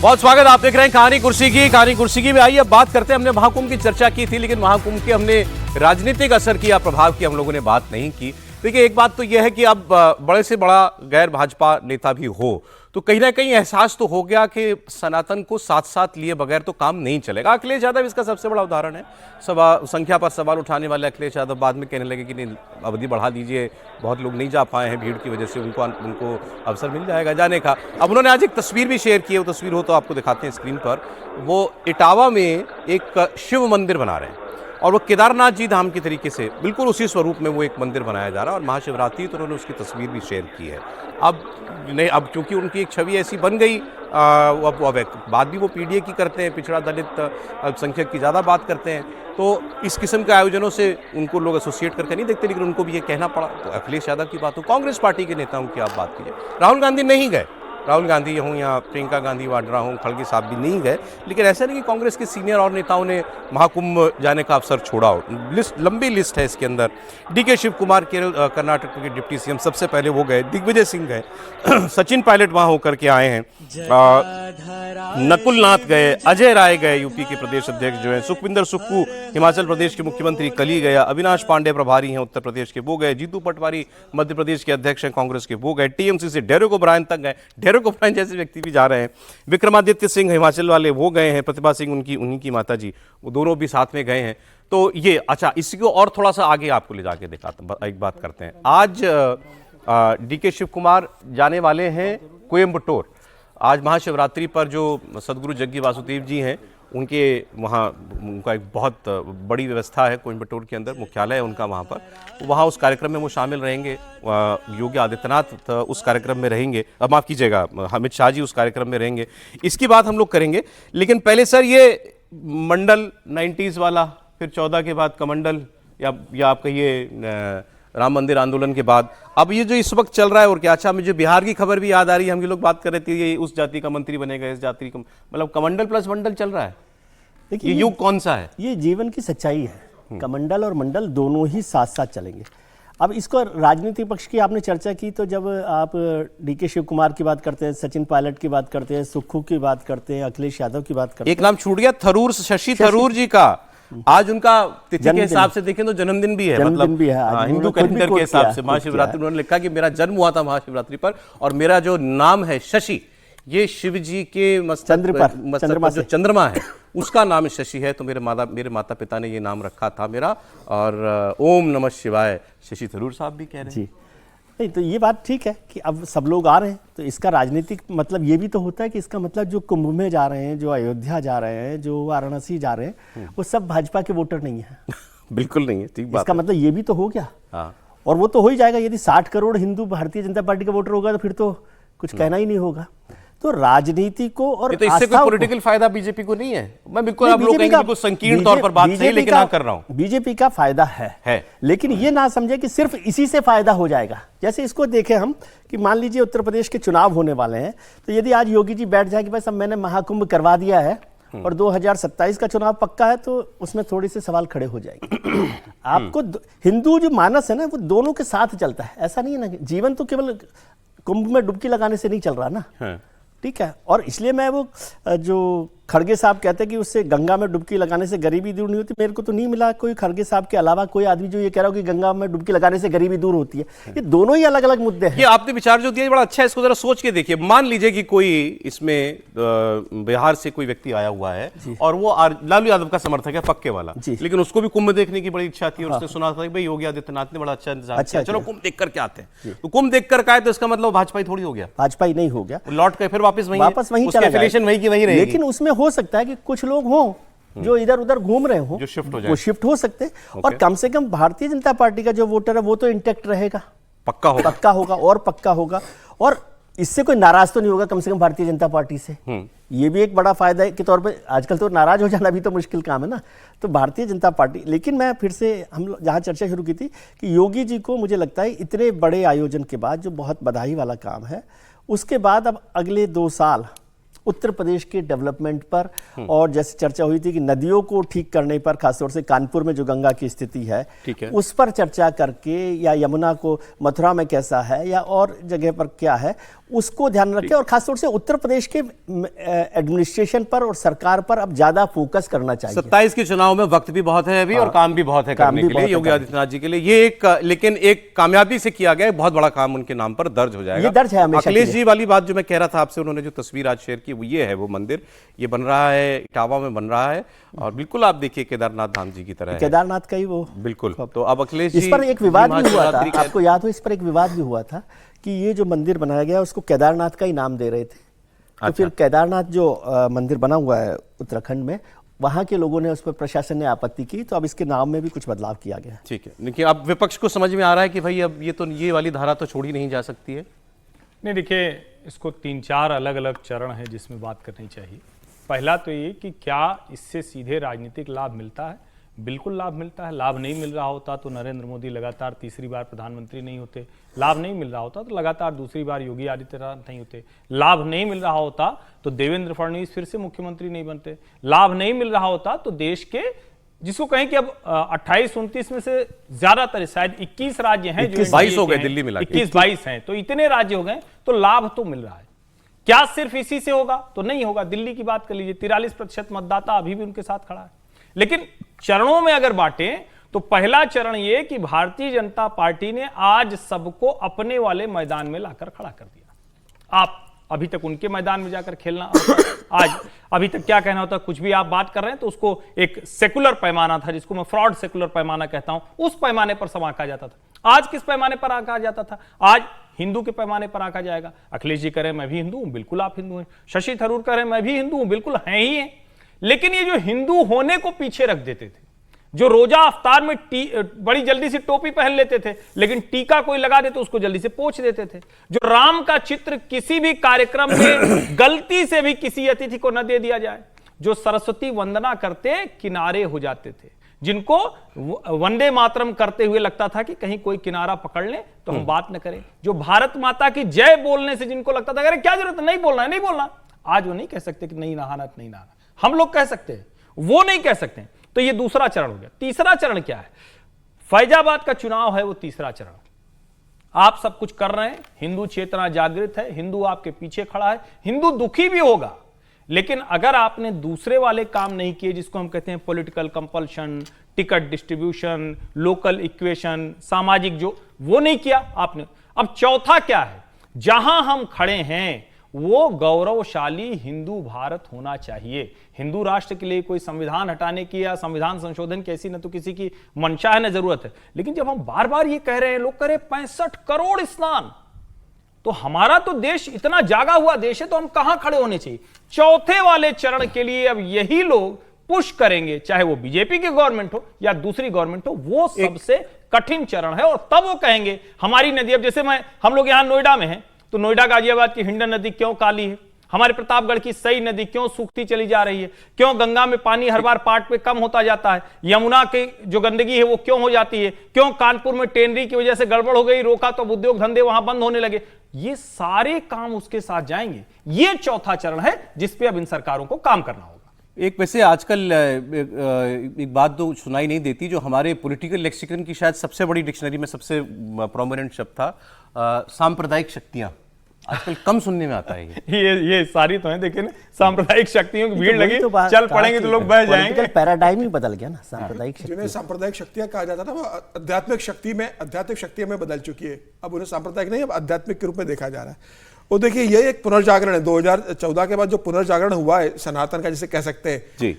बहुत स्वागत। आप देख रहे हैं कहानी कुर्सी की में आइए अब बात करते हैं। हमने महाकुंभ की चर्चा की थी, लेकिन महाकुंभ के हमने राजनीतिक असर की या प्रभाव की हम लोगों ने बात नहीं की। देखिए, एक बात तो यह है कि अब बड़े से बड़ा गैर भाजपा नेता भी हो तो कहीं ना कहीं एहसास तो हो गया कि सनातन को साथ साथ लिए बगैर तो काम नहीं चलेगा। अखिलेश यादव इसका सबसे बड़ा उदाहरण है। संख्या पर सवाल उठाने वाले अखिलेश यादव बाद में कहने लगे कि नहीं, अवधि बढ़ा दीजिए, बहुत लोग नहीं जा पाए हैं भीड़ की वजह से, उनको अवसर मिल जाएगा जाने का। अब उन्होंने आज एक तस्वीर भी शेयर की है, वो तस्वीर हो तो आपको दिखाते हैं स्क्रीन पर। वो इटावा में एक शिव मंदिर बना रहे हैं और वो केदारनाथ जी धाम के तरीके से बिल्कुल उसी स्वरूप में वो एक मंदिर बनाया जा रहा है और महाशिवरात्रि तो उन्होंने उसकी तस्वीर भी शेयर की है। अब क्योंकि उनकी एक छवि ऐसी बन गई, अब बात भी वो पीडीए की करते हैं, पिछड़ा दलित अल्पसंख्यक की ज़्यादा बात करते हैं, तो इस किस्म के आयोजनों से उनको लोग एसोसिएट करके नहीं देखते, लेकिन उनको भी ये कहना पड़ा। तो अखिलेश यादव की बात हो, कांग्रेस पार्टी के नेताओं की आप बात कीजिए, राहुल गांधी नहीं गए। राहुल गांधी हूँ या प्रियंका गांधी वाड्रा हूँ, खड़गे साहब भी नहीं गए। लेकिन ऐसा नहीं कि कांग्रेस के सीनियर और नेताओं ने महाकुंभ जाने का अवसर छोड़ा हो। लंबी लिस्ट है इसके अंदर। डीके शिव कुमार केरल कर्नाटक के डिप्टी सीएम सबसे पहले वो गए, दिग्विजय सिंह गए, सचिन पायलट वहाँ होकर के आए हैं, नकुल नाथ गए, अजय राय गए, यूपी के प्रदेश अध्यक्ष जो हैं, सुखविंदर सुक्खू हिमाचल प्रदेश के मुख्यमंत्री कल ही गया, अविनाश पांडे प्रभारी हैं उत्तर प्रदेश के वो गए, जीतू पटवारी मध्य प्रदेश के अध्यक्ष हैं कांग्रेस के वो गए, टीएमसी से डेरेक ओब्रायन तक गए, डेरेक ओब्रायन जैसे व्यक्ति भी जा रहे हैं, विक्रमादित्य सिंह हिमाचल वाले वो गए हैं, प्रतिभा सिंह उन्हीं की माता जी, वो दोनों भी साथ में गए हैं। तो ये अच्छा, इसी को और थोड़ा सा आगे आपको ले जाके दिखाते, एक बात करते हैं। आज डीके शिव कुमार जाने वाले हैं कोयम्बटूर। आज महाशिवरात्रि पर जो सदगुरु जग्गी वासुदेव जी हैं उनके वहाँ उनका एक बहुत बड़ी व्यवस्था है कोयम्बटूर के अंदर, मुख्यालय है उनका वहाँ पर, वहाँ उस कार्यक्रम में वो शामिल रहेंगे। योगी आदित्यनाथ उस कार्यक्रम में रहेंगे, माफ़ कीजिएगा अमित शाह जी उस कार्यक्रम में रहेंगे। इसकी बात हम लोग करेंगे, लेकिन पहले सर ये मंडल 90s वाला, फिर 14 के बाद कमंडल, या आप कहिए राम मंदिर आंदोलन के बाद अब ये जो इस वक्त चल रहा है और क्या। अच्छा, मुझे बिहार की खबर भी याद आ रही है, हम ये लोग बात कर रहे थे ये उस जाति का मंत्री बनेगा, इस जाति का, मतलब कमंडल प्लस मंडल चल रहा है। देखिए ये युग कौन सा है? ये जीवन की सच्चाई है। कमंडल और मंडल दोनों ही साथ साथ चलेंगे। अब इसको राजनीतिक पक्ष की आपने चर्चा की, तो जब आप डीके शिव कुमार की बात करते हैं, सचिन पायलट की बात करते हैं, सुक्खू की बात करते हैं, अखिलेश यादव की बात करते हैं, एक नाम छूट गया, थरूर, शशि थरूर जी का। आज उनका तिथि के हिसाब से देखें तो जन्मदिन भी है, मतलब हिंदू कैलेंडर के हिसाब से महाशिवरात्रि। उन्होंने लिखा कि मेरा जन्म हुआ था महाशिवरात्रि पर और मेरा जो नाम है शशि, ये शिव जी के चंद्रमा जो चंद्रमा है उसका नाम शशि है। तो मेरे माता पिता ने ये नाम रखा था मेरा, और ओम नमः शिवाय शशि थरूर साहब भी कह रहे हैं। नहीं, तो ये बात ठीक है कि अब सब लोग आ रहे हैं, तो इसका राजनीतिक मतलब ये भी तो होता है कि इसका मतलब जो कुंभ में जा रहे हैं, जो अयोध्या जा रहे हैं, जो वाराणसी जा रहे हैं, वो सब भाजपा के वोटर नहीं है। बिल्कुल नहीं है, ठीक बात। इसका मतलब ये भी तो हो गया। हाँ। और वो तो हो ही जाएगा। यदि 60 करोड़ हिंदू भारतीय जनता पार्टी का वोटर होगा तो फिर तो कुछ कहना ही नहीं होगा। तो राजनीति को और तो इससे कोई पॉलिटिकल फायदा बीजेपी को नहीं है। मैं बिल्कुल आप लोग कहेंगे बिल्कुल संकीर्ण तौर पर बात नहीं, लेकिन हाँ कर रहा हूं, बीजेपी का फायदा है। लेकिन ये ना समझे कि सिर्फ इसी से फायदा हो जाएगा। जैसे इसको देखें हम कि मान लीजिए उत्तर प्रदेश के चुनाव होने वाले हैं, तो यदि आज योगी जी बैठ जाए कि भाई सब मैंने महाकुंभ करवा दिया है और 2027 का चुनाव पक्का है, तो उसमें थोड़े से सवाल खड़े हो जाएंगे। आपको हिंदू जो मानस है ना, वो दोनों के साथ चलता है। ऐसा नहीं है ना, जीवन तो केवल कुंभ में डुबकी लगाने से नहीं चल रहा ना, ठीक है। और इसलिए मैं वो जो खड़गे साहब कहते हैं कि उससे गंगा में डुबकी लगाने से गरीबी दूर नहीं होती, मेरे को तो नहीं मिला कोई खड़गे साहब के अलावा कोई आदमी जो ये कह रहा हो कि गंगा में डुबकी लगाने से गरीबी दूर होती है। ये दोनों ही अलग अलग मुद्दे हैं। ये आपने विचार जो दिया बड़ा अच्छा है, इसको जरा सोच के देखिए। मान लीजिए कि कोई इसमें बिहार से कोई व्यक्ति आया हुआ है और वो लालू यादव का समर्थक है, पक्के वाला, लेकिन उसको भी कुंभ देखने की बड़ी इच्छा थी और उसने सुना था कि भाई योगी आदित्यनाथ ने बड़ा अच्छा इंतजाम किया, चलो कुंभ देख करके आते हैं। तो कुंभ देख कर आए तो इसका मतलब भाजपा ही थोड़ी हो गया, भाजपा ही नहीं हो गया, लौट के फिर वापस वही वही रहेगी। लेकिन उसमें हो सकता है कि कुछ लोग हों जो इधर उधर घूम रहे हो, वो शिफ्ट हो सकते हैं। और कम से कम भारतीय जनता पार्टी का जो वोटर है वो तो इंटैक्ट रहेगा, पक्का होगा। और इससे कोई नाराज तो नहीं होगा कम से कम भारतीय जनता पार्टी से। ये भी एक बड़ा फायदा के तौर पे, आजकल तो नाराज हो जाना भी तो मुश्किल काम है ना। तो भारतीय जनता पार्टी, लेकिन मैं फिर से हम लोग जहाँ चर्चा शुरू की थी कि योगी जी को मुझे लगता है इतने बड़े आयोजन के बाद, जो बहुत बधाई वाला काम है, उसके बाद अब अगले 2 साल उत्तर प्रदेश के डेवलपमेंट पर, और जैसे चर्चा हुई थी कि नदियों को ठीक करने पर, खासतौर से कानपुर में जो गंगा की स्थिति है, उस पर चर्चा करके, या यमुना को मथुरा में कैसा है या और जगह पर क्या है, उसको ध्यान रखें और खासतौर से उत्तर प्रदेश के एडमिनिस्ट्रेशन पर और सरकार पर अब ज्यादा फोकस करना चाहिए। 27 के चुनाव में वक्त भी बहुत है अभी और काम भी बहुत है करने के लिए योगी आदित्यनाथ जी के लिए। ये एक लेकिन एक कामयाबी से किया गया बहुत बड़ा काम उनके नाम पर दर्ज हो जाएगा। ये दर्ज है हमेशा। अखिलेश जी वाली बात जो मैं कह रहा था आपसे, उन्होंने जो तस्वीर आज शेयर की वो ये है, वो मंदिर ये बन रहा है, इटावा में बन रहा है और बिल्कुल आप देखिए केदारनाथ धाम जी की तरह केदारनाथ का ही वो बिल्कुल। तो अब अखिलेश जी, इस पर एक विवाद भी हुआ था, आपको याद हो, इस पर एक विवाद भी हुआ था कि ये जो मंदिर बनाया गया उसको केदारनाथ का ही नाम दे रहे थे। तो फिर केदारनाथ जो मंदिर बना हुआ है उत्तराखंड में, वहां के लोगों ने उस पर, प्रशासन ने आपत्ति की, तो अब इसके नाम में भी कुछ बदलाव किया गया। ठीक है, देखिए अब विपक्ष को समझ में आ रहा है कि भाई अब ये वाली धारा तो छोड़ी नहीं जा सकती है। नहीं, देखिए इसको 3-4 अलग अलग चरण है जिसमें बात करनी चाहिए। पहला तो ये कि क्या इससे सीधे राजनीतिक लाभ मिलता है? बिल्कुल लाभ मिलता है। लाभ नहीं मिल रहा होता तो नरेंद्र मोदी लगातार तीसरी बार प्रधानमंत्री नहीं होते। लाभ नहीं मिल रहा होता तो लगातार दूसरी बार योगी आदित्यनाथ नहीं होते। लाभ नहीं मिल रहा होता तो देवेंद्र फडणवीस फिर से मुख्यमंत्री नहीं बनते। लाभ नहीं मिल रहा होता तो देश के, जिसको कहें कि अब 28-29 में से ज्यादातर शायद 21 राज्य हैं, जो 22 हो गए दिल्ली मिला के, 21-22 हैं, तो इतने राज्य हो गए तो लाभ तो मिल रहा है। क्या सिर्फ इसी से होगा? तो नहीं होगा। दिल्ली की बात कर लीजिए, 43% मतदाता अभी भी उनके साथ खड़ा है। लेकिन चरणों में अगर बांटे तो पहला चरण ये कि भारतीय जनता पार्टी ने आज सबको अपने वाले मैदान में लाकर खड़ा कर दिया। आप अभी तक उनके मैदान में जाकर खेलना, आज अभी तक क्या कहना होता, कुछ भी आप बात कर रहे हैं तो उसको एक सेकुलर पैमाना था, जिसको मैं फ्रॉड सेकुलर पैमाना कहता हूं, उस पैमाने पर सब आंका जाता था। आज किस पैमाने पर आंका जाता था? आज हिंदू के पैमाने पर आंका जाएगा। अखिलेश जी कह रहे हैं मैं भी हिंदू हूं, बिल्कुल आप हिंदू हैं। शशि थरूर कह रहे हैं मैं भी हिंदू हूं, बिल्कुल हैं ही हैं। लेकिन ये जो हिंदू होने को पीछे रख देते थे, जो रोजा अफ्तार में बड़ी जल्दी से टोपी पहन लेते थे, लेकिन टीका कोई लगा देते उसको जल्दी से पोंछ देते थे, जो राम का चित्र किसी भी कार्यक्रम में गलती से भी किसी अतिथि को न दे दिया जाए, जो सरस्वती वंदना करते किनारे हो जाते थे, जिनको वंदे मातरम करते हुए लगता था कि कहीं कोई किनारा पकड़ ले तो हम बात न करें, जो भारत माता की जय बोलने से जिनको लगता था अरे क्या जरूरत है, नहीं बोलना है, नहीं बोलना, आज वो नहीं कह सकते कि नहीं नहाना नहीं नहाना। हम लोग कह सकते हैं, वो नहीं कह सकते। तो ये दूसरा चरण हो गया। तीसरा चरण क्या है? फैजाबाद का चुनाव है वो तीसरा चरण। आप सब कुछ कर रहे हैं, हिंदू चेतना जागृत है, हिंदू आपके पीछे खड़ा है, हिंदू दुखी भी होगा, लेकिन अगर आपने दूसरे वाले काम नहीं किए, जिसको हम कहते हैं political compulsion, ticket distribution, local equation, सामाजिक, जो वो नहीं किया आपने। अब चौथा क्या है? जहां हम खड़े हैं वो गौरवशाली हिंदू भारत होना चाहिए। हिंदू राष्ट्र के लिए कोई संविधान हटाने की या संविधान संशोधन की ऐसी न तो किसी की मंशा है न जरूरत है। लेकिन जब हम बार बार ये कह रहे हैं, लोग कह रहे हैं 65 करोड़ स्नान, तो हमारा तो देश इतना जागा हुआ देश है, तो हम कहां खड़े होने चाहिए? चौथे वाले चरण के लिए अब यही लोग पुश करेंगे, चाहे वो बीजेपी की गवर्नमेंट हो या दूसरी गवर्नमेंट हो, वो सबसे कठिन चरण है। और तब वो कहेंगे हमारी नदी, अब जैसे हम लोग यहां नोएडा में हैं, तो नोएडा गाजियाबाद की हिंडन नदी क्यों काली है? हमारे प्रतापगढ़ की सई नदी क्यों सूखती चली जा रही है? क्यों गंगा में पानी हर बार पार्ट पे कम होता जाता है? यमुना की जो गंदगी है वो क्यों हो जाती है? क्यों कानपुर में टेनरी की वजह से गड़बड़ हो गई, रोका तो उद्योग धंधे वहां बंद होने लगे? ये सारे काम उसके साथ जाएंगे। ये चौथा चरण है जिसपे अब इन सरकारों को काम करना होगा। एक वैसे आजकल एक बात तो सुनाई नहीं देती, जो हमारे पॉलिटिकल लेक्सिकन की शायद सबसे बड़ी डिक्शनरी में सबसे प्रोमिनेंट शब्द था, सांप्रदायिक शक्तियां। आजकल कम सुनने में आता है ये सारी तो है, देखिए ना, सांप्रदायिक शक्तियों की भीड़ लगी, चल पड़ेंगे तो लोग बह जाएंगे। पैराडाइम ही बदल गया ना, सांप्रदायिक शक्ति। जिन्हें सांप्रदायिक शक्तियां कहा जाता था वो आध्यात्मिक शक्ति में बदल चुकी है। अब उन्हें सांप्रदायिक नहीं, अब आध्यात्मिक के रूप में देखा जा रहा है। वो देखिए, ये एक पुनर्जागरण है 2014 के बाद जो पुनर्जागरण हुआ है सनातन का, जिसे कह सकते हैं जी।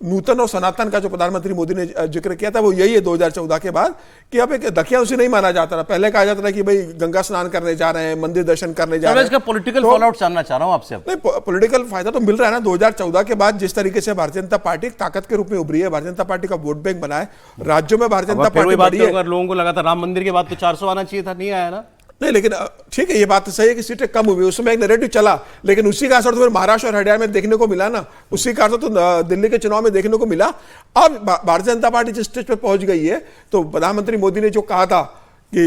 नूतन और सनातन का जो प्रधानमंत्री मोदी ने जिक्र किया था वो यही है 2014 के बाद, कि अब एक दकिया उसे नहीं माना जाता था। पहले कहा जाता था कि भाई गंगा स्नान करने जा रहे हैं, मंदिर दर्शन करने जा रहे हैं। इसका पॉलिटिकल फॉलोआउट जानना चाह रहा हूं आपसे। नहीं, पॉलिटिकल फायदा तो मिल रहा है ना। 2014 के बाद जिस तरीके से भारतीय जनता पार्टी एक ताकत के रूप में उभरी है, भारतीय जनता पार्टी का वोट बैंक बना है राज्यों में, भारतीय जनता पार्टी बढ़ी है। अगर लोगों को लगा था राम मंदिर के बाद तो 400 आना चाहिए था, नहीं आया ना। नहीं, लेकिन ठीक है, ये बात तो सही है कि सीटें कम हुई, उसमें एक नैरेटिव चला, लेकिन उसी का असर तो फिर महाराष्ट्र और हरियाणा में देखने को मिला ना। उसी का असर तो दिल्ली के चुनाव में देखने को मिला। अब भारतीय जनता पार्टी जिस स्टेज पर पहुंच गई है, तो प्रधानमंत्री मोदी ने जो कहा था कि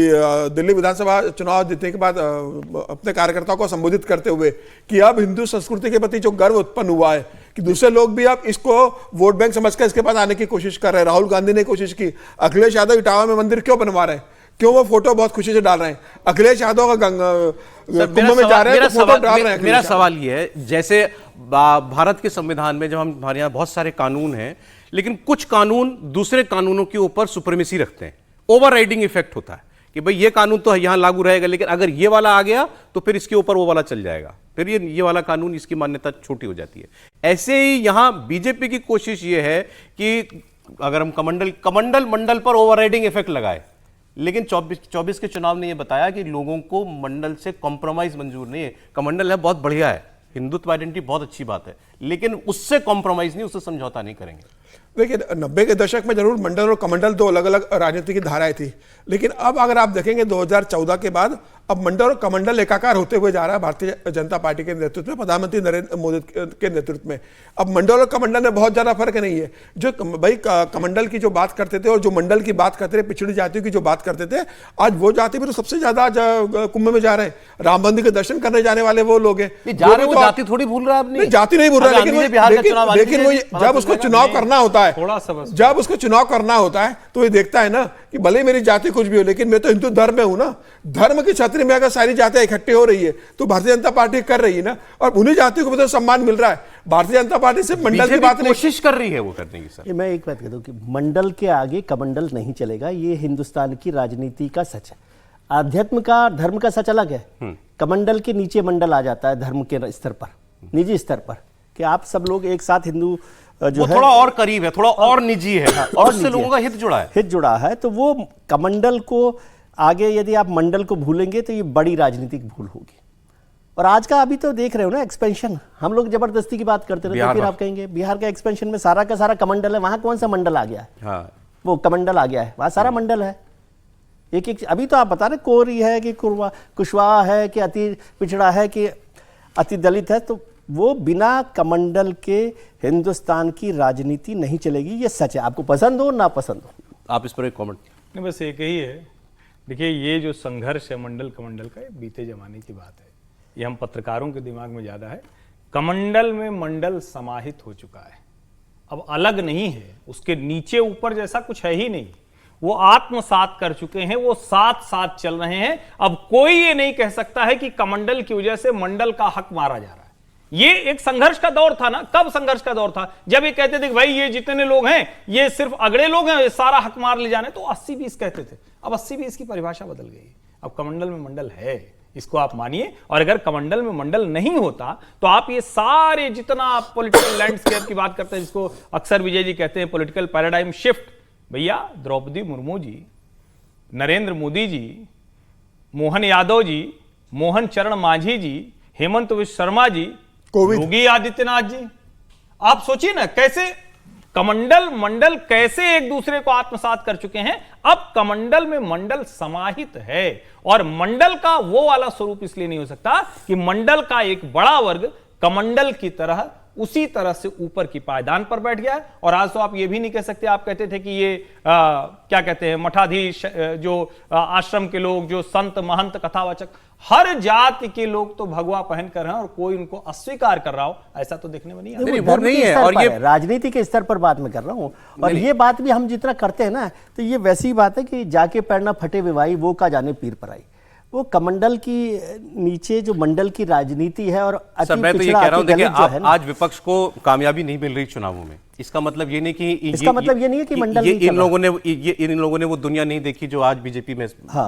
दिल्ली विधानसभा चुनाव जीतने के बाद अपने कार्यकर्ताओं को संबोधित करते हुए कि अब हिंदू संस्कृति के प्रति जो गर्व उत्पन्न हुआ है कि दूसरे लोग भी अब इसको वोट बैंक समझकर इसके पास आने की कोशिश कर रहे हैं। राहुल गांधी ने कोशिश की, अखिलेश यादव इटावा में मंदिर क्यों बनवा रहे हैं? क्यों वो फोटो बहुत खुशी से डाल रहे हैं? अखिलेश यादव का कुंभ में जा रहे हैं तो फोटो डाल रहे हैं। मेरा सवाल ये है, जैसे भारत के संविधान में जब हमारे यहाँ बहुत सारे कानून हैं, लेकिन कुछ कानून दूसरे कानूनों के ऊपर सुप्रीमेसी रखते हैं, ओवर राइडिंग इफेक्ट होता है कि भाई ये कानून तो यहां लागू रहेगा, लेकिन अगर ये वाला आ गया तो फिर इसके ऊपर वो वाला चल जाएगा, फिर ये वाला कानून, इसकी मान्यता छोटी हो जाती है। ऐसे ही यहां बीजेपी की कोशिश ये है कि अगर हम कमंडल मंडल पर ओवर राइडिंग इफेक्ट लगाए, लेकिन 24 के चुनाव ने यह बताया कि लोगों को मंडल से कॉम्प्रोमाइज मंजूर नहीं है। कमंडल है, बहुत बढ़िया है, हिंदुत्व आइडेंटिटी बहुत अच्छी बात है, लेकिन उससे कॉम्प्रोमाइज नहीं, उससे समझौता नहीं करेंगे। देखिए 90 के दशक में जरूर मंडल और कमंडल दो अलग अलग राजनीति की धाराएं थी, लेकिन अब अगर आप देखेंगे 2014 के बाद अब मंडल और कमंडल एकाकार होते हुए जा रहा है भारतीय जनता पार्टी के नेतृत्व में, प्रधानमंत्री नरेंद्र मोदी के नेतृत्व में। अब मंडल और कमंडल में बहुत ज्यादा फर्क नहीं है। जो भाई कमंडल की जो बात करते थे और जो मंडल की बात करते थे, पिछड़ी जातियों की जो बात करते थे, आज वो जाति भी तो सबसे ज्यादा कुंभ में जा रहे हैं। राम मंदिर के दर्शन करने जाने वाले वो लोग हैं। जाति थोड़ी भूल रहा है, जाति नहीं भूल रहा, लेकिन वो जब उसको चुनाव करना होता है, जब उसको चुनाव करना होता है तो ये देखता है ना कि भले मेरी जाति कुछ भी हो, लेकिन मैं तो हिंदू धर्म में हूं ना। धर्म की छतरी में अगर सारी जातियां इकट्ठी हो रही है तो भारतीय जनता पार्टी कर रही है ना, और उन्हीं जातियों को तो सम्मान मिल रहा है। भारतीय जनता पार्टी से मंडल की बात कोशिश कर रही है वो करने की। सर मैं एक बात कहता हूं कि मंडल के आगे कमंडल नहीं चलेगा, ये हिंदुस्तान की राजनीति का सच है। आध्यात्म का, धर्म का सच अलग है। कमंडल के नीचे मंडल आ जाता है धर्म के स्तर पर, निजी स्तर पर, कि आप सब लोग एक साथ हिंदू जो है थोड़ा और करीब है, थोड़ा और निजी है, और उससे लोगों का हित जुड़ा है। तो वो कमंडल को आगे यदि आप मंडल को भूलेंगे तो ये बड़ी राजनीतिक भूल होगी। और आज का अभी तो देख रहे हो ना एक्सपेंशन, हम लोग जबरदस्ती की बात करते रहते हैं, फिर आप कहेंगे बिहार का एक्सपेंशन में सारा का सारा कमंडल है, वहां कौन सा मंडल आ गया है? हाँ। वो कमंडल आ गया है, वहां सारा मंडल है। एक अभी तो आप बता रहे कोरी है कि कुशवाहा है कि अति पिछड़ा है कि अति दलित है, तो वो बिना कमंडल के हिंदुस्तान की राजनीति नहीं चलेगी, ये सच है, आपको पसंद हो ना पसंद हो। आप इस पर एक कमेंट। नहीं, बस एक ही है। देखिए, ये जो संघर्ष है मंडल कमंडल का, बीते जमाने की बात है, ये हम पत्रकारों के दिमाग में ज्यादा है। कमंडल में मंडल समाहित हो चुका है, अब अलग नहीं है, उसके नीचे ऊपर जैसा कुछ है ही नहीं, वो आत्मसात कर चुके हैं, वो साथ साथ चल रहे हैं। अब कोई ये नहीं कह सकता है कि कमंडल की वजह से मंडल का हक मारा जा रहा है। ये एक संघर्ष का दौर था ना। कब संघर्ष का दौर था? जब ये कहते थे कि भाई ये जितने लोग हैं ये सिर्फ अगड़े लोग हैं, ये सारा हक मार ले जाने, तो 80-20 कहते थे। अब 80-20 की परिभाषा बदल गई, अब कमंडल में मंडल है, इसको आप मानिए। और अगर कमंडल में मंडल नहीं होता तो आप ये सारे जितना आप पॉलिटिकल लैंडस्केप की बात करते हैं, जिसको अक्सर विजय जी कहते हैं पॉलिटिकल पैराडाइम शिफ्ट, भैया द्रौपदी मुर्मू जी, नरेंद्र मोदी जी, मोहन यादव जी, मोहन चरण मांझी जी, हेमंत विश्व शर्मा जी, योगी आदित्यनाथ जी, आप सोचिए ना कैसे कमंडल मंडल कैसे एक दूसरे को आत्मसात कर चुके हैं। अब कमंडल में मंडल समाहित है, और मंडल का वो वाला स्वरूप इसलिए नहीं हो सकता कि मंडल का एक बड़ा वर्ग कमंडल की तरह उसी तरह से ऊपर की पायदान पर बैठ गया है। और आज तो आप ये भी नहीं कह सकते, आप कहते थे कि ये क्या कहते हैं मठाधीश, जो आश्रम के लोग, जो संत महंत कथावाचक, हर जाति के लोग तो भगवा पहन कर हैं और कोई उनको अस्वीकार कर रहा हो, ऐसा तो देखने में नहीं है। और ये राजनीति के स्तर पर बात मैं कर रहा हूं, और ये बात भी हम जितना करते हैं ना, तो ये वैसी बात है कि जाके पैर ना फटे विवाही वो का जाने पीर पर आई। वो कमंडल की नीचे जो मंडल की राजनीति है, और सर मैं तो ये कह रहा हूं, देखिए आज विपक्ष को कामयाबी नहीं मिल रही चुनावों में, इसका मतलब ये नहीं कि इसका मतलब ये नहीं है कि मंडल इन लोगों ने वो दुनिया नहीं देखी जो आज बीजेपी में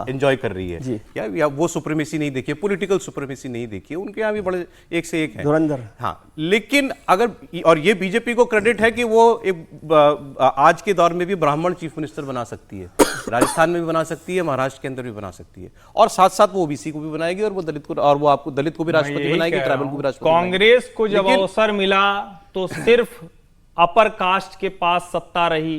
एंजॉय कर रही है, या वो सुप्रीमेसी नहीं देखी, पॉलिटिकल सुप्रीमेसी नहीं देखी, उनके यहाँ भी बड़े एक से एक है धुरंधर। हाँ, लेकिन अगर, और ये बीजेपी को क्रेडिट है कि वो एक आज के दौर में भी ब्राह्मण चीफ मिनिस्टर बना सकती है, राजस्थान में भी बना सकती है, महाराष्ट्र के अंदर भी बना सकती है, और साथ साथ वो ओबीसी को भी बनाएगी, और वो दलित को, और वो आपको दलित को भी राष्ट्रपति बनाएगी, ट्राइबल को भी राष्ट्रपति। कांग्रेस को जब अवसर मिला तो सिर्फ अपर कास्ट के पास सत्ता रही।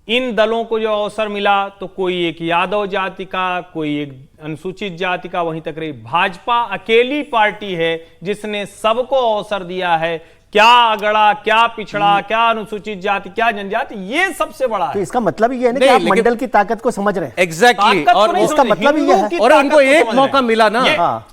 इन दलों को जो अवसर मिला तो कोई एक यादव जाति का, कोई एक अनुसूचित जाति का, वहीं तक रही। भाजपा अकेली पार्टी है जिसने सबको अवसर दिया है, क्या अगड़ा, क्या पिछड़ा, क्या अनुसूचित जाति, क्या जनजाति, ये सबसे बड़ा है। तो इसका मतलब ये है ना कि आप मंडल की ताकत को समझ रहे हैं। एग्जैक्टली, और इसका मतलब ये है, और उनको एक मौका मिला ना,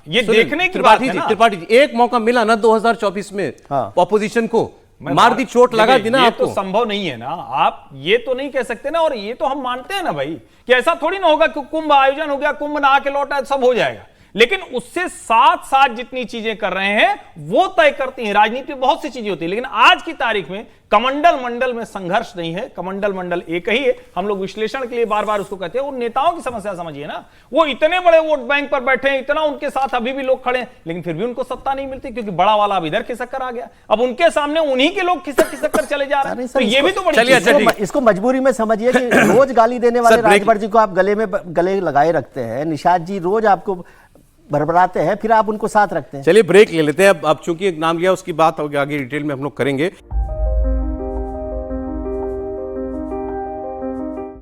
ये देखने की बात है ना। त्रिपाठी जी, एक मौका मिला ना 2024 में ऑपोजिशन को, मार दी, चोट लगा दी ना ये आपको। तो संभव नहीं है ना, आप ये तो नहीं कह सकते ना। और ये तो हम मानते हैं ना भाई कि ऐसा थोड़ी ना होगा कि कुंभ आयोजन हो गया, कुंभ नहा के लौटा, सब हो जाएगा। लेकिन उससे साथ साथ जितनी चीजें कर रहे हैं वो तय करती हैं। राजनीति में बहुत सी चीजें होती है, लेकिन आज की तारीख में कमंडल मंडल में संघर्ष नहीं है, कमंडल मंडल एक ही है। हम लोग विश्लेषण के लिए बार बार उसको कहते हैं। उन नेताओं की समस्या समझिए ना, वो इतने बड़े वोट बैंक पर बैठे हैं, इतना उनके साथ अभी भी लोग खड़े हैं, लेकिन फिर भी उनको सत्ता नहीं मिलती, क्योंकि बड़ा वाला अब इधर खिसक कर आ गया। अब उनके सामने उन्हीं के लोग खिसक खिसक कर चले जा रहे हैं। तो ये भी तो बड़ी चलिए, चीज़ है। इसको मजबूरी में समझिए कि रोज गाली देने वाले राजभर जी को आप गले लगाए रखते हैं, निषाद जी रोज आपको भरभराते हैं, फिर आप उनको साथ रखते हैं। चलिए ब्रेक ले लेते हैं अब चूंकि एक नाम लिया उसकी बात आगे डिटेल में हम लोग करेंगे।